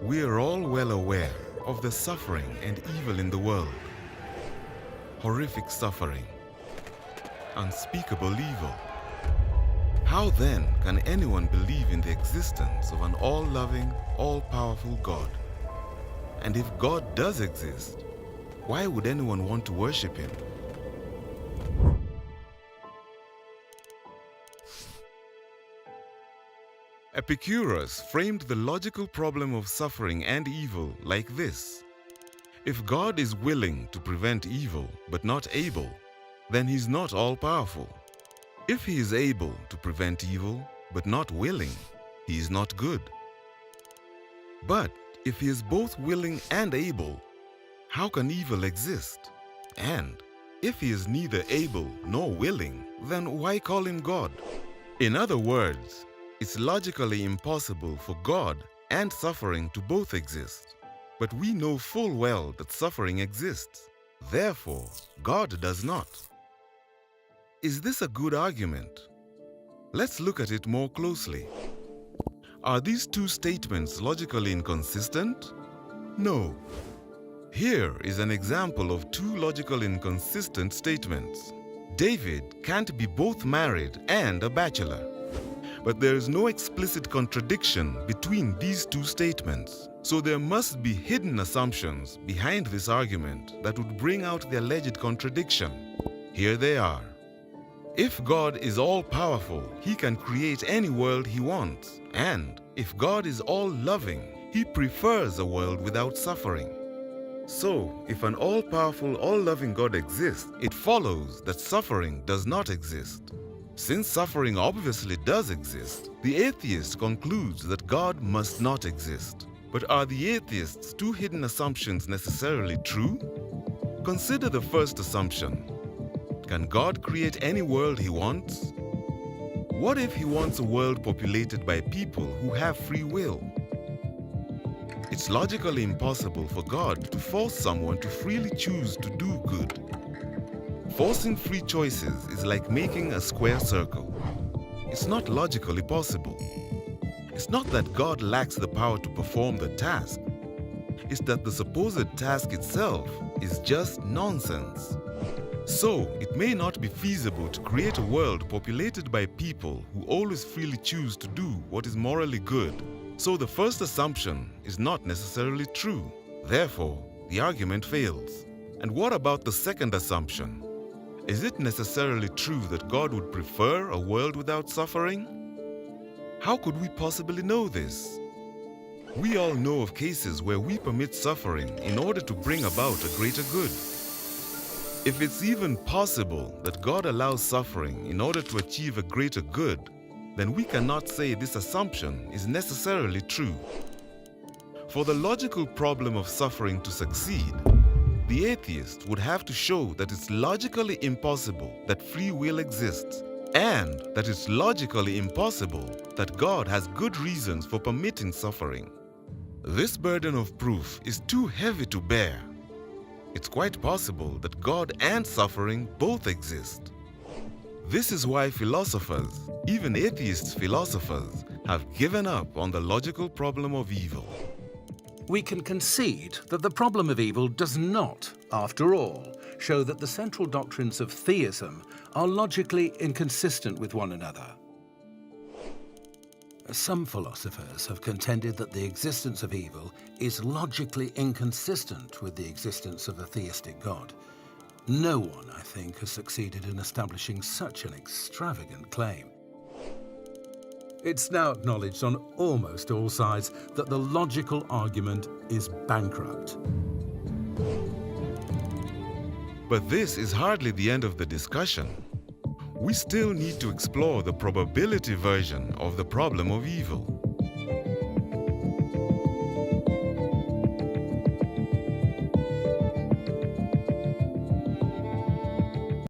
We are all well aware of the suffering and evil in the world. Horrific suffering, unspeakable evil. How then can anyone believe in the existence of an all-loving, all-powerful God? And if God does exist, why would anyone want to worship Him? Epicurus framed the logical problem of suffering and evil like this. If God is willing to prevent evil but not able, then He's not all-powerful. If He is able to prevent evil but not willing, He is not good. But if He is both willing and able, how can evil exist? And if He is neither able nor willing, then why call Him God? In other words, it's logically impossible for God and suffering to both exist. But we know full well that suffering exists. Therefore, God does not. Is this a good argument? Let's look at it more closely. Are these two statements logically inconsistent? No. Here is an example of two logical inconsistent statements. David can't be both married and a bachelor. But there is no explicit contradiction between these two statements. So there must be hidden assumptions behind this argument that would bring out the alleged contradiction. Here they are. If God is all-powerful, He can create any world He wants. And if God is all-loving, He prefers a world without suffering. So, if an all-powerful, all-loving God exists, it follows that suffering does not exist. Since suffering obviously does exist, the atheist concludes that God must not exist. But are the atheist's two hidden assumptions necessarily true? Consider the first assumption. Can God create any world He wants? What if He wants a world populated by people who have free will? It's logically impossible for God to force someone to freely choose to do good. Forcing free choices is like making a square circle. It's not logically possible. It's not that God lacks the power to perform the task. It's that the supposed task itself is just nonsense. So, it may not be feasible to create a world populated by people who always freely choose to do what is morally good. So the first assumption is not necessarily true. Therefore, the argument fails. And what about the second assumption? Is it necessarily true that God would prefer a world without suffering? How could we possibly know this? We all know of cases where we permit suffering in order to bring about a greater good. If it's even possible that God allows suffering in order to achieve a greater good, then we cannot say this assumption is necessarily true. For the logical problem of suffering to succeed, the atheist would have to show that it's logically impossible that free will exists, and that it's logically impossible that God has good reasons for permitting suffering. This burden of proof is too heavy to bear. It's quite possible that God and suffering both exist. This is why philosophers, even atheist philosophers, have given up on the logical problem of evil. We can concede that the problem of evil does not, after all, show that the central doctrines of theism are logically inconsistent with one another. Some philosophers have contended that the existence of evil is logically inconsistent with the existence of a theistic God. No one, I think, has succeeded in establishing such an extravagant claim. It's now acknowledged on almost all sides that the logical argument is bankrupt. But this is hardly the end of the discussion. We still need to explore the probability version of the problem of evil.